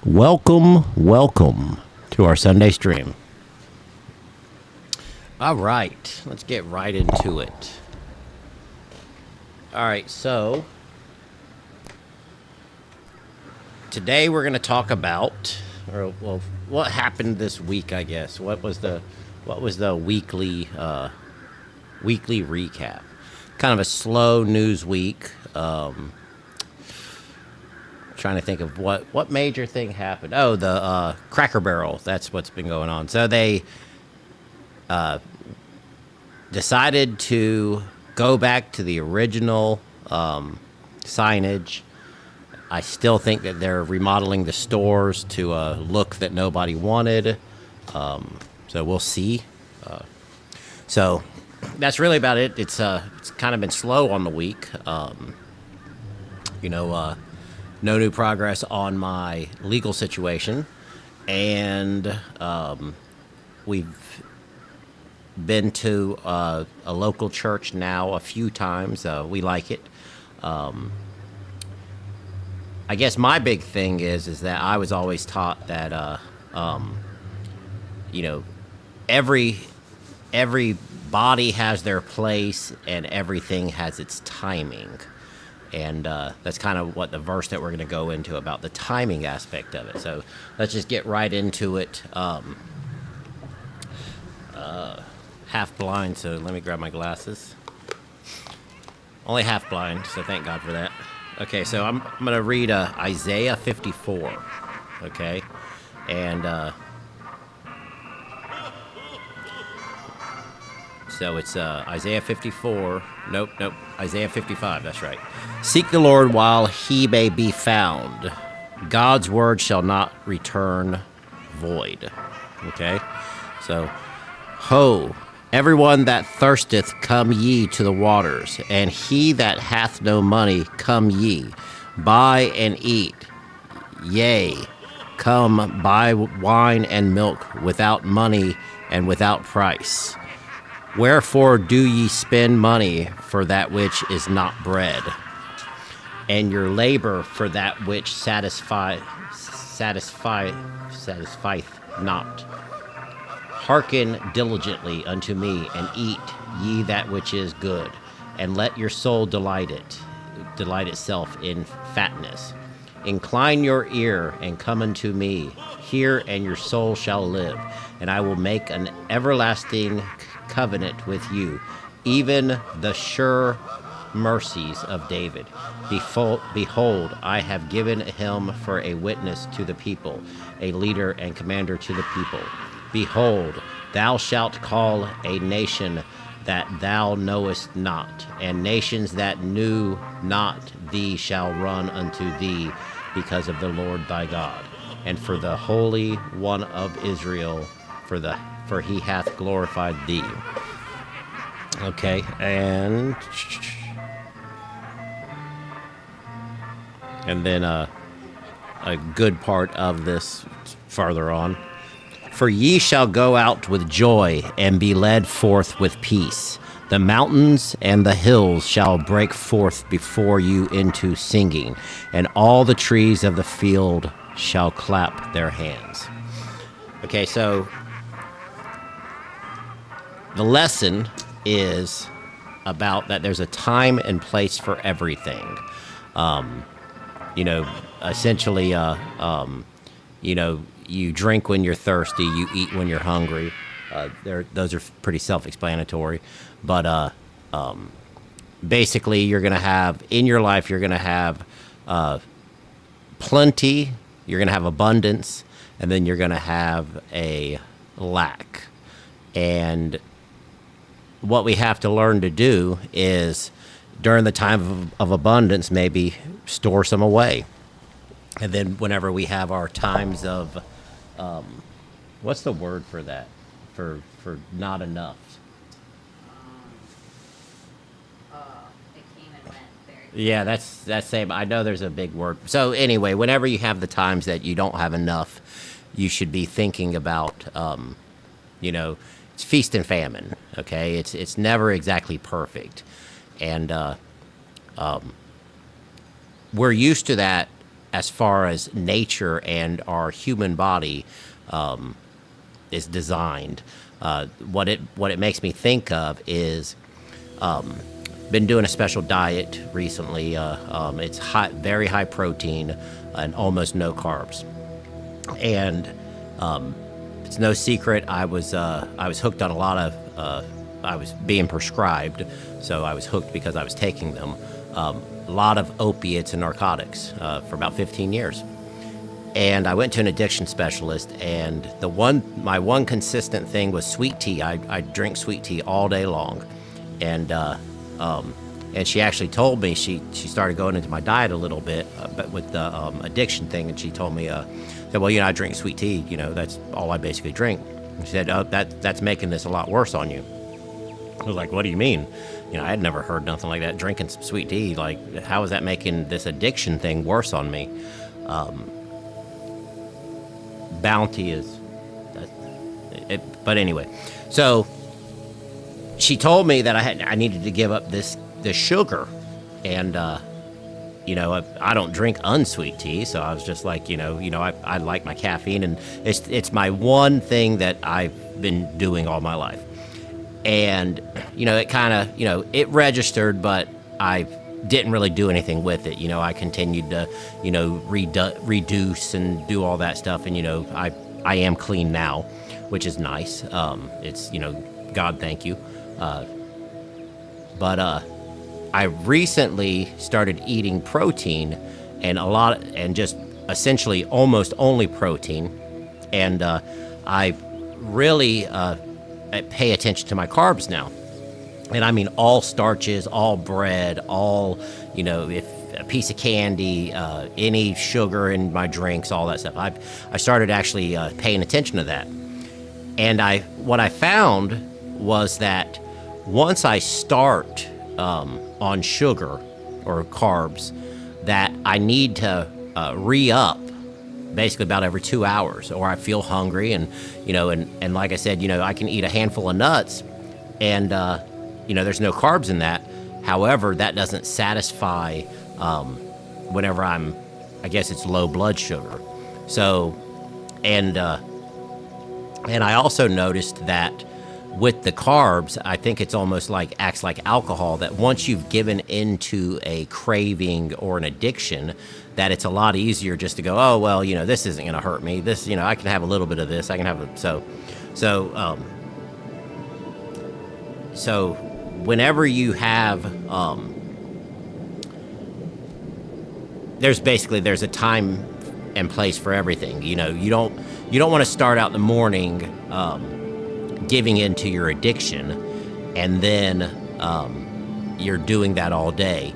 Welcome to our Sunday stream. All right, let's get right into it. All right, so today we're going to talk about, what happened this week, I guess. What was the weekly recap? Kind of a slow news week. Trying to think of what major thing happened. Oh, the Cracker Barrel. That's what's been going on. So they decided to go back to the original signage. I still think that they're remodeling the stores to a look that nobody wanted. So we'll see. So that's really about it. It's kind of been slow on the week. No new progress on my legal situation, and we've been to a local church now a few times. We like it. I guess my big thing is that I was always taught that every body has their place and everything has its timing. And that's kind of what the verse that we're going to go into about the timing aspect of it. So let's just get right into it. Half blind, so let me grab my glasses. Only half blind, so thank God for that. Okay, so I'm going to read Isaiah 54. Okay, and so it's Isaiah 54. Nope. Isaiah 55, that's right. Seek the Lord while he may be found. God's word shall not return void. Okay? So, ho, everyone that thirsteth, come ye to the waters, and he that hath no money, come ye, buy and eat. Yea, come buy wine and milk without money and without price. Wherefore do ye spend money for that which is not bread, and your labor for that which satisfieth not? Hearken diligently unto me, and eat ye that which is good, and let your soul delight itself in fatness. Incline your ear and come unto me. Hear, and your soul shall live, and I will make an everlasting covenant with you, even the sure mercies of David. Behold, I have given him for a witness to the people, a leader and commander to the people. Behold, thou shalt call a nation that thou knowest not, and nations that knew not thee shall run unto thee, because of the Lord thy God, and for the Holy One of Israel, for he hath glorified thee. Okay, and then a good part of this farther on. For ye shall go out with joy and be led forth with peace. The mountains and the hills shall break forth before you into singing, and all the trees of the field shall clap their hands. Okay, so the lesson is about that there's a time and place for everything. Essentially, you drink when you're thirsty, you eat when you're hungry. Those are pretty self-explanatory. But basically, you're going to have, in your life, you're going to have plenty, you're going to have abundance, and then you're going to have a lack. And what we have to learn to do is, during the time of abundance, maybe store some away. And then whenever we have our times of, what's the word for that? For not enough. It came and went very quickly. Yeah, that's same. I know there's a big word. So anyway, whenever you have the times that you don't have enough, you should be thinking about, it's feast and famine. Okay, it's never exactly perfect, and we're used to that as far as nature and our human body is designed. What it makes me think of is been doing a special diet recently. It's very high protein and almost no carbs. And it's no secret I was hooked on a lot of I was being prescribed, so I was hooked because I was taking them. A lot of opiates and narcotics for about 15 years. And I went to an addiction specialist, and my one consistent thing was sweet tea. I drink sweet tea all day long, and she actually told me she started going into my diet a little bit, but with the addiction thing, and she told me that, well, I drink sweet tea. That's all I basically drink. And she said, oh, that's making this a lot worse on you. I was like, what do you mean? I had never heard nothing like that. Drinking some sweet tea, like, how is that making this addiction thing worse on me? Bounty is, but anyway. So she told me that I needed to give up this sugar, and I don't drink unsweet tea, so I was just like, I like my caffeine, and it's my one thing that I've been doing all my life. And, it kind of, it registered, but I didn't really do anything with it. I continued to, reduce and do all that stuff. And, I am clean now, which is nice. It's, God, thank you. But I recently started eating protein and just essentially almost only protein. And I really I pay attention to my carbs now. And I mean all starches, all bread, all, if a piece of candy, any sugar in my drinks, all that stuff. I started actually paying attention to that. And what I found was that once I start on sugar or carbs, that I need to re-up basically about every 2 hours, or I feel hungry, and and like I said, I can eat a handful of nuts, and there's no carbs in that. However, that doesn't satisfy whenever I guess it's low blood sugar. So, and I also noticed that with the carbs, I think it's almost acts like alcohol, that once you've given into a craving or an addiction, that it's a lot easier just to go, oh, well, this isn't going to hurt me. This, I can have a little bit of this. I can have so whenever you have, there's a time and place for everything. You don't want to start out the morning giving into your addiction, and then you're doing that all day.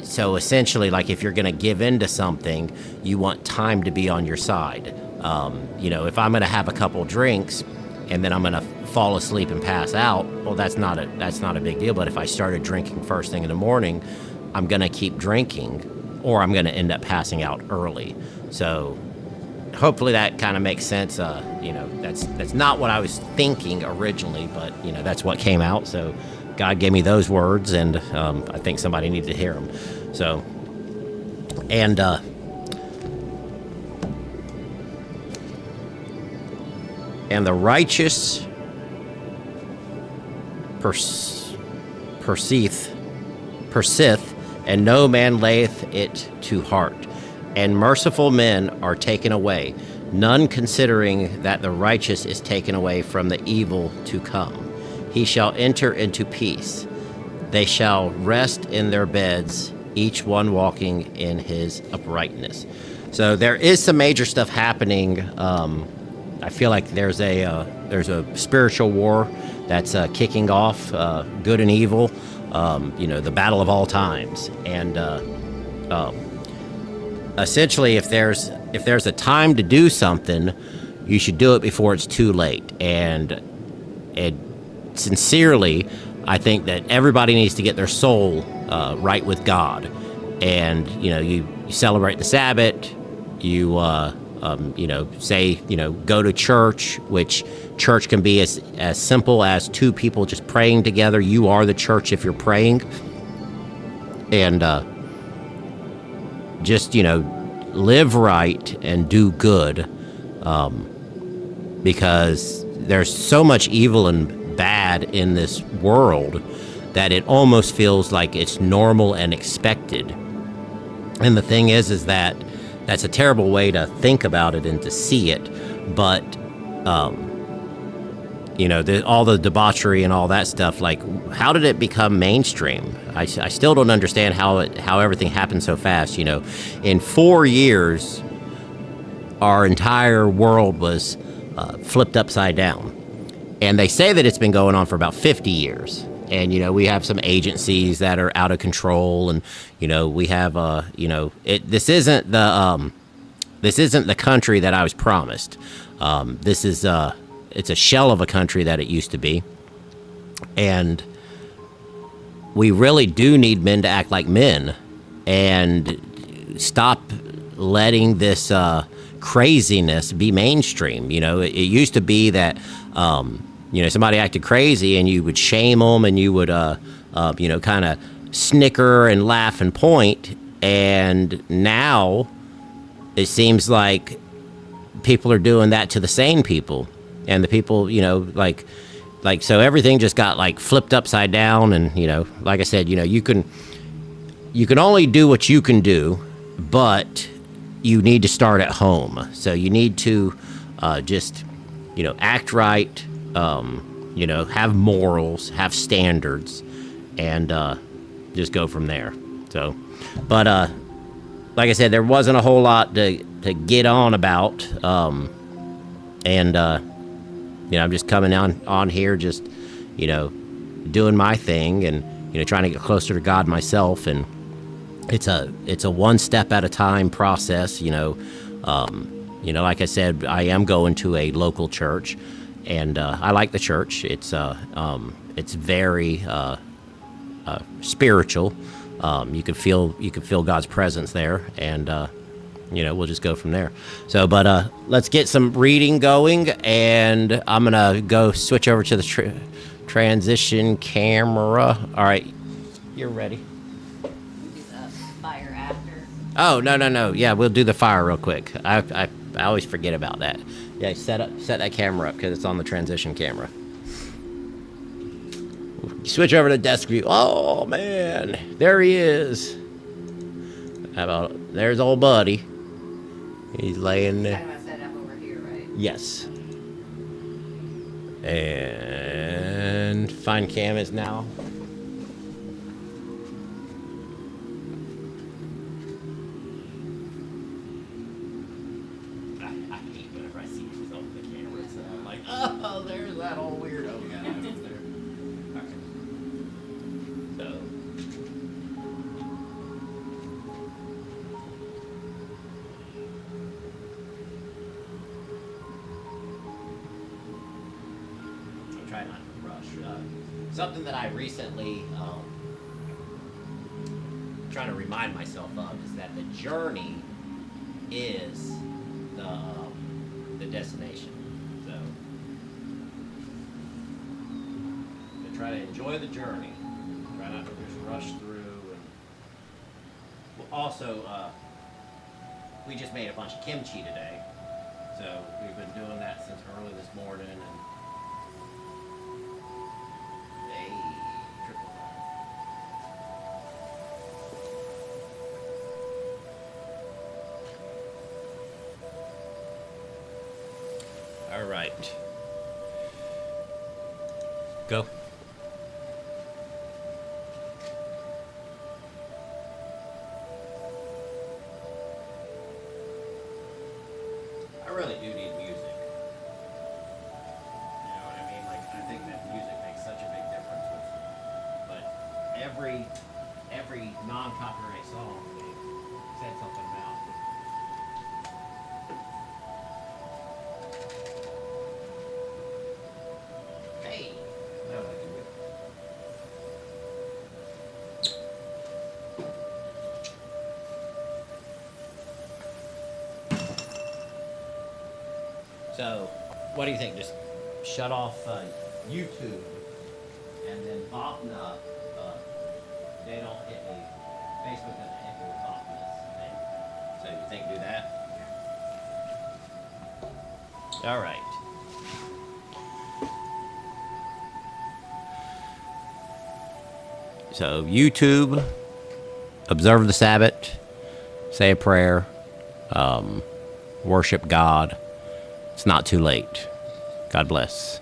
So essentially, if you're going to give into something, you want time to be on your side. If I'm going to have a couple drinks and then I'm going to fall asleep and pass out, well, that's not a big deal. But if I started drinking first thing in the morning, I'm going to keep drinking, or I'm going to end up passing out early. So hopefully that kind of makes sense. That's not what I was thinking originally, but that's what came out. So God gave me those words, and I think somebody needed to hear them. So, and the righteous persith, and no man layeth it to heart. And merciful men are taken away, none considering that the righteous is taken away from the evil to come. He shall enter into peace. They shall rest in their beds, each one walking in his uprightness. So there is some major stuff happening. I feel like there's a spiritual war that's kicking off, good and evil. The battle of all times. And essentially, if there's a time to do something, you should do it before it's too late. And sincerely, I think that everybody needs to get their soul right with God. And you celebrate the Sabbath. You say go to church, which church can be as simple as two people just praying together. You are the church if you're praying. And just live right and do good, because there's so much evil and bad in this world that it almost feels like it's normal and expected. And the thing is that that's a terrible way to think about it and to see it. But all the debauchery and all that stuff, like, how did it become mainstream? I still don't understand how everything happened so fast. In 4 years, our entire world was flipped upside down. And they say that it's been going on for about 50 years. And, we have some agencies that are out of control. And, we have, this isn't the country that I was promised. It's a shell of a country that it used to be. And we really do need men to act like men and stop letting this craziness be mainstream. It used to be that, somebody acted crazy and you would shame them and you would, kind of snicker and laugh and point. And now it seems like people are doing that to the sane people. And the people, so everything just got like flipped upside down. And, like I said, you can only do what you can do, but you need to start at home. So you need to just, act right, have morals, have standards, and just go from there. So, but like I said, there wasn't a whole lot to get on about. I'm just coming on here, just, doing my thing and, trying to get closer to God myself. And it's a one step at a time process, like I said, I am going to a local church and I like the church. It's very spiritual. You can feel God's presence there, and we'll just go from there. So, but let's get some reading going, and I'm gonna go switch over to the transition camera. All right, you're ready. Do the fire after. Oh, no. Yeah, we'll do the fire real quick. I always forget about that. Yeah, set that camera up because it's on the transition camera. Switch over to desk view. Oh man, there he is. There's old buddy. He's laying there. Kind of set up over here, right? Yes. And Find Cam is now. I hate whenever I see these on the camera. So I'm like, oh, there's that old weirdo guy over there. Okay. So. Try not to rush. Something that I recently trying to remind myself of is that the journey is the destination. So try to enjoy the journey. Try not to just rush through. And also, we just made a bunch of kimchi today, so we've been doing that since early this morning. And all right. Go. I really do need music. You know what I mean? Like, I think that music makes such a big difference but every non-copyright song they said something about. Hey, that was good. So, what do you think? Just shut off YouTube, and then Bopna, they don't hit me. Facebook doesn't hit me with Bopna's thing. think do that. All right. So YouTube, observe the Sabbath, say a prayer, worship God. It's not too late. God bless.